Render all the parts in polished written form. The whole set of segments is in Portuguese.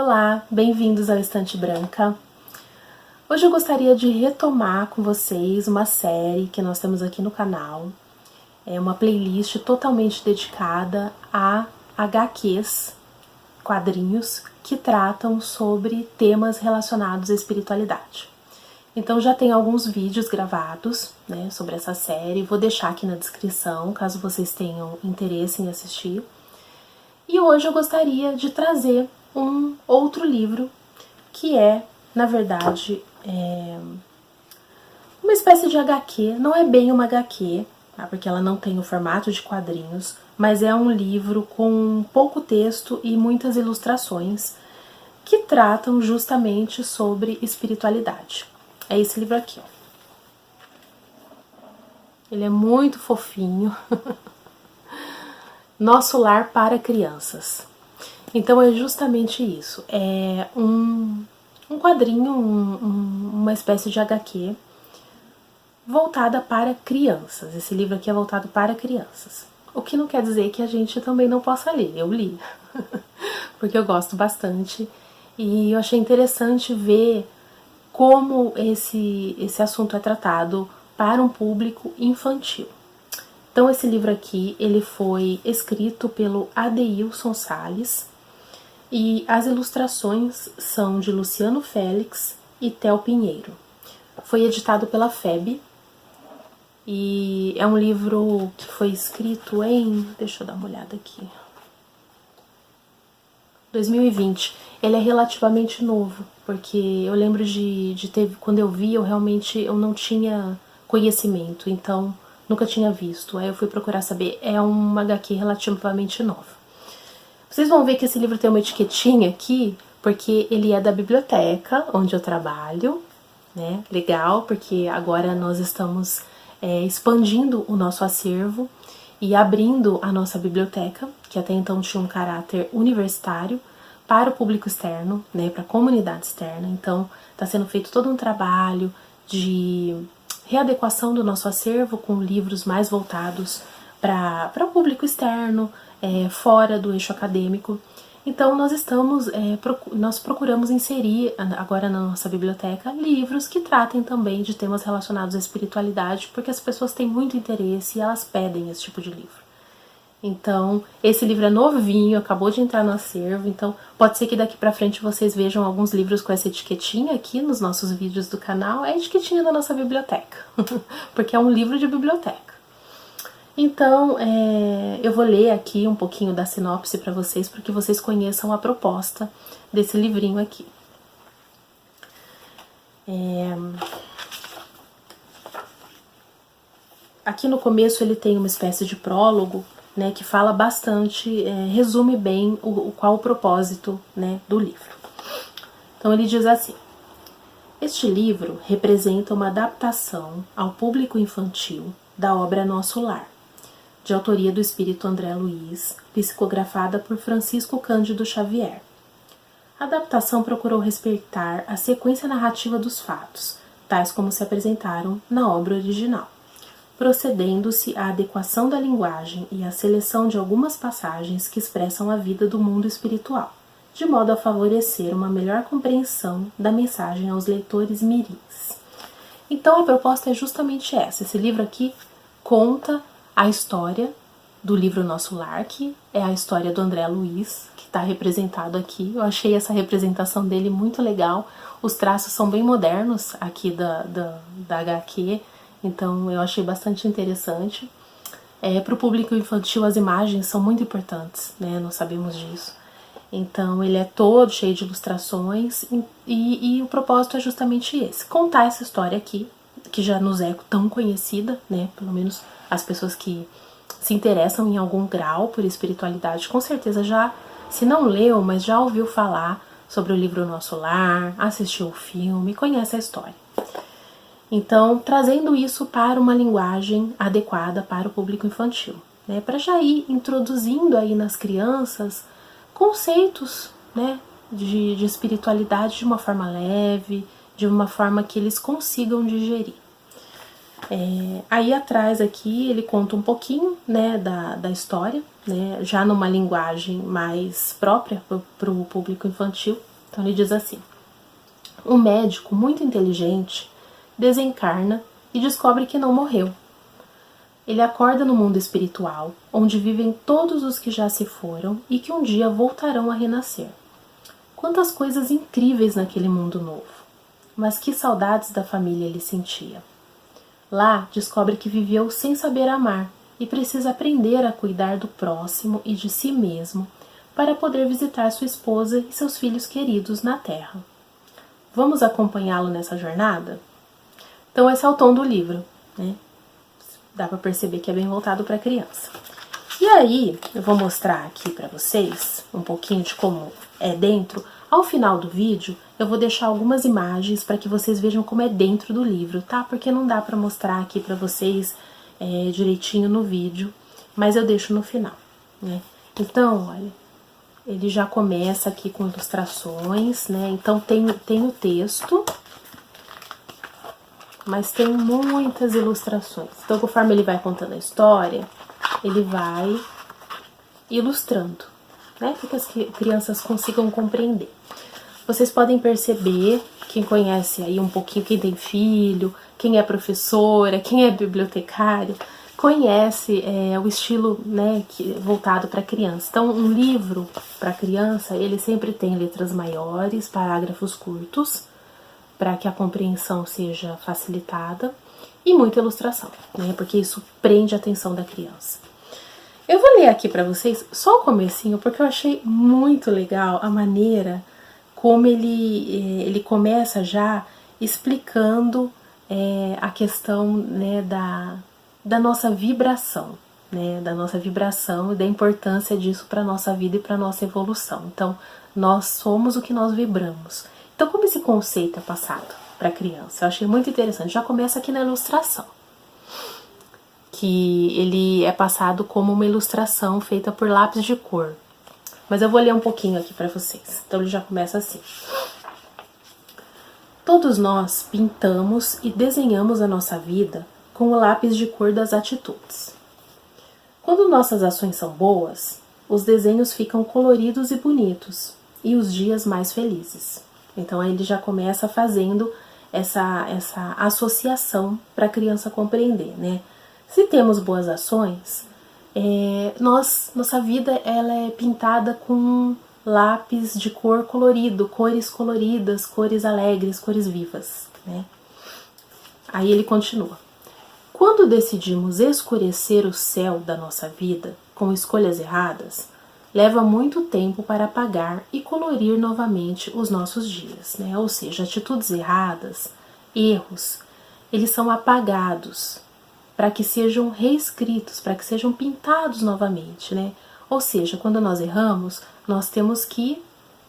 Olá, bem-vindos ao Estante Branca. Hoje eu gostaria de retomar com vocês uma série que nós temos aqui no canal. É uma playlist totalmente dedicada a HQs, quadrinhos, que tratam sobre temas relacionados à espiritualidade. Então já tem alguns vídeos gravados, sobre essa série, vou deixar aqui na descrição, caso vocês tenham interesse em assistir. E hoje eu gostaria de trazer um outro livro que é, na verdade, uma espécie de HQ. Não é bem uma HQ, tá? Porque ela não tem o formato de quadrinhos, mas é um livro com pouco texto e muitas ilustrações que tratam justamente sobre espiritualidade. É esse livro aqui, ó. Ele é muito fofinho. Nosso Lar para Crianças. Então é justamente isso, é um quadrinho, uma espécie de HQ voltada para crianças. Esse livro aqui é voltado para crianças. O que não quer dizer que a gente também não possa ler, eu li, porque eu gosto bastante e eu achei interessante ver como esse assunto é tratado para um público infantil. Então esse livro aqui, ele foi escrito pelo Adeilson Salles, e as ilustrações são de Luciano Félix e Theo Pinheiro. Foi editado pela FEB e é um livro que foi escrito em... deixa eu dar uma olhada aqui. 2020. Ele é relativamente novo, porque eu lembro de ter... quando eu vi, eu não tinha conhecimento, então nunca tinha visto. Aí eu fui procurar saber. É uma HQ relativamente nova. Vocês vão ver que esse livro tem uma etiquetinha aqui, porque ele é da biblioteca onde eu trabalho, né? Legal, porque agora nós estamos expandindo o nosso acervo e abrindo a nossa biblioteca, que até então tinha um caráter universitário, para o público externo, né? Para a comunidade externa. Então, está sendo feito todo um trabalho de readequação do nosso acervo com livros mais voltados para o público externo, fora do eixo acadêmico. Então nós procuramos inserir agora na nossa biblioteca livros que tratem também de temas relacionados à espiritualidade, porque as pessoas têm muito interesse e elas pedem esse tipo de livro. Então esse livro é novinho, acabou de entrar no acervo, então pode ser que daqui pra frente vocês vejam alguns livros com essa etiquetinha aqui nos nossos vídeos do canal. É a etiquetinha da nossa biblioteca, porque é um livro de biblioteca. Então, eu vou ler aqui um pouquinho da sinopse para vocês, para que vocês conheçam a proposta desse livrinho aqui. Aqui no começo ele tem uma espécie de prólogo, né, que fala bastante, resume bem qual o propósito, né, do livro. Então ele diz assim: este livro representa uma adaptação ao público infantil da obra Nosso Lar, de autoria do espírito André Luiz, psicografada por Francisco Cândido Xavier. A adaptação procurou respeitar a sequência narrativa dos fatos, tais como se apresentaram na obra original, procedendo-se à adequação da linguagem e à seleção de algumas passagens que expressam a vida do mundo espiritual, de modo a favorecer uma melhor compreensão da mensagem aos leitores mirins. Então a proposta é justamente essa. Esse livro aqui conta a história do livro Nosso Lar, que é a história do André Luiz, que está representado aqui. Eu achei essa representação dele muito legal. Os traços são bem modernos aqui da HQ, então eu achei bastante interessante. Para o público infantil as imagens são muito importantes, né? Nós sabemos disso. Então ele é todo cheio de ilustrações e o propósito é justamente esse. Contar essa história aqui, que já nos é tão conhecida, né? Pelo menos as pessoas que se interessam em algum grau por espiritualidade, com certeza já, se não leu, mas já ouviu falar sobre o livro Nosso Lar, assistiu o filme, conhece a história. Então, trazendo isso para uma linguagem adequada para o público infantil, né? Para já ir introduzindo aí nas crianças conceitos, né, de espiritualidade de uma forma leve, de uma forma que eles consigam digerir. Aí atrás aqui ele conta um pouquinho, né, da história, né, já numa linguagem mais própria para o público infantil. Então ele diz assim: um médico muito inteligente desencarna e descobre que não morreu. Ele acorda no mundo espiritual, onde vivem todos os que já se foram e que um dia voltarão a renascer. Quantas coisas incríveis naquele mundo novo! Mas que saudades da família ele sentia. Lá descobre que viveu sem saber amar e precisa aprender a cuidar do próximo e de si mesmo para poder visitar sua esposa e seus filhos queridos na Terra. Vamos acompanhá-lo nessa jornada? Então esse é o tom do livro, né? Dá para perceber que é bem voltado para criança. E aí, eu vou mostrar aqui para vocês um pouquinho de como é dentro. Ao final do vídeo, eu vou deixar algumas imagens para que vocês vejam como é dentro do livro, tá? Porque não dá para mostrar aqui para vocês direitinho no vídeo, mas eu deixo no final, né? Então, olha, ele já começa aqui com ilustrações, né? Então tem o texto, mas tem muitas ilustrações. Então, conforme ele vai contando a história, ele vai ilustrando, né? Para que as crianças consigam compreender. Vocês podem perceber, quem conhece aí um pouquinho, quem tem filho, quem é professora, quem é bibliotecário, conhece o estilo, né, voltado para criança. Então, um livro para criança, ele sempre tem letras maiores, parágrafos curtos, para que a compreensão seja facilitada, e muita ilustração, né? Porque isso prende a atenção da criança. Eu vou ler aqui para vocês só o comecinho, porque eu achei muito legal a maneira como ele começa já explicando a questão, né, da nossa vibração, né? Da nossa vibração e da importância disso para a nossa vida e para a nossa evolução. Então, nós somos o que nós vibramos. Então, como esse conceito é passado para a criança? Eu achei muito interessante. Já começa aqui na ilustração, que ele é passado como uma ilustração feita por lápis de cor. Mas eu vou ler um pouquinho aqui para vocês. Então, ele já começa assim. Todos nós pintamos e desenhamos a nossa vida com o lápis de cor das atitudes. Quando nossas ações são boas, os desenhos ficam coloridos e bonitos, e os dias mais felizes. Então, aí ele já começa fazendo essa associação para a criança compreender, né? Se temos boas ações, nossa vida ela é pintada com lápis de cor colorido, cores coloridas, cores alegres, cores vivas, né? Aí ele continua. Quando decidimos escurecer o céu da nossa vida com escolhas erradas, leva muito tempo para apagar e colorir novamente os nossos dias, né? Ou seja, atitudes erradas, erros, eles são apagados para que sejam reescritos, para que sejam pintados novamente, né? Ou seja, quando nós erramos, nós temos que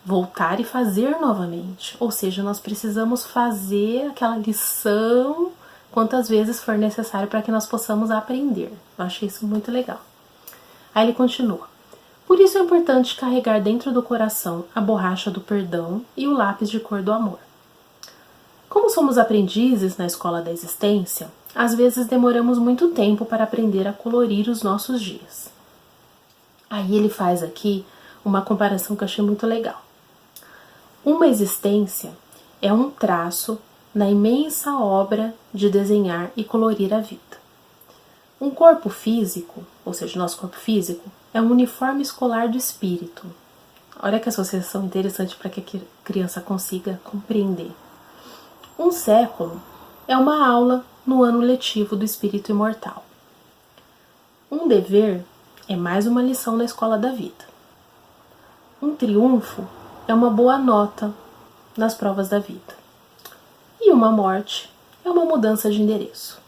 voltar e fazer novamente. Ou seja, nós precisamos fazer aquela lição quantas vezes for necessário para que nós possamos aprender. Eu achei isso muito legal. Aí ele continua. Por isso é importante carregar dentro do coração a borracha do perdão e o lápis de cor do amor. Como somos aprendizes na escola da existência, às vezes demoramos muito tempo para aprender a colorir os nossos dias. Aí ele faz aqui uma comparação que eu achei muito legal. Uma existência é um traço na imensa obra de desenhar e colorir a vida. Um corpo físico, ou seja, nosso corpo físico, é um uniforme escolar do espírito. Olha que associação interessante para que a criança consiga compreender. Um século é uma aula no ano letivo do espírito imortal. Um dever é mais uma lição na escola da vida. Um triunfo é uma boa nota nas provas da vida. E uma morte é uma mudança de endereço.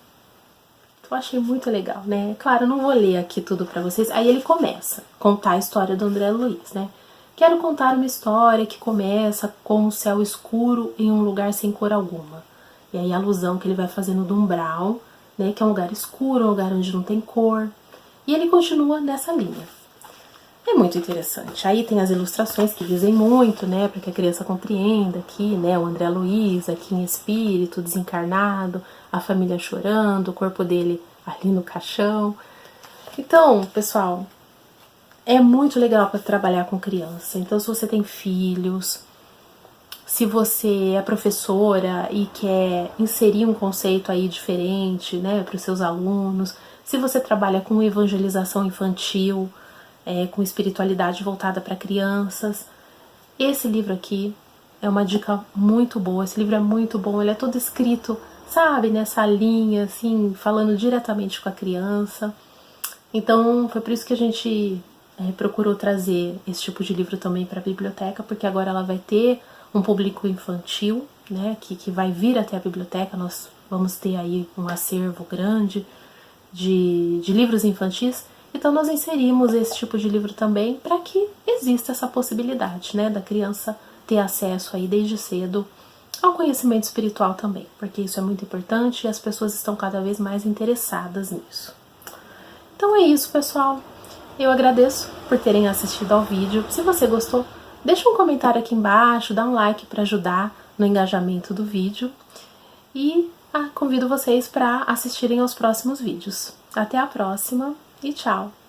Eu achei muito legal, né? Claro, eu não vou ler aqui tudo pra vocês. Aí ele começa a contar a história do André Luiz, né? Quero contar uma história que começa com o céu escuro em um lugar sem cor alguma. E aí a alusão que ele vai fazendo do umbral, né? Que é um lugar escuro, um lugar onde não tem cor. E ele continua nessa linha. É muito interessante. Aí tem as ilustrações que dizem muito, né? Para que a criança compreenda aqui, né? O André Luiz aqui em espírito, desencarnado, a família chorando, o corpo dele ali no caixão. Então, pessoal, é muito legal para trabalhar com criança. Então, se você tem filhos, Se você é professora e quer inserir um conceito aí diferente, né, para os seus alunos, se você trabalha com evangelização infantil, com espiritualidade voltada para crianças, esse livro aqui é uma dica muito boa. Esse livro é muito bom, ele é todo escrito, sabe, nessa linha, assim, falando diretamente com a criança. Então, foi por isso que a gente procurou trazer esse tipo de livro também para a biblioteca, porque agora ela vai ter um público infantil, né, que vai vir até a biblioteca. Nós vamos ter aí um acervo grande de livros infantis. Então nós inserimos esse tipo de livro também para que exista essa possibilidade, né, da criança ter acesso aí desde cedo ao conhecimento espiritual também, porque isso é muito importante e as pessoas estão cada vez mais interessadas nisso. Então é isso, pessoal. Eu agradeço por terem assistido ao vídeo. Se você gostou, deixa um comentário aqui embaixo, dá um like para ajudar no engajamento do vídeo e convido vocês para assistirem aos próximos vídeos. Até a próxima e tchau!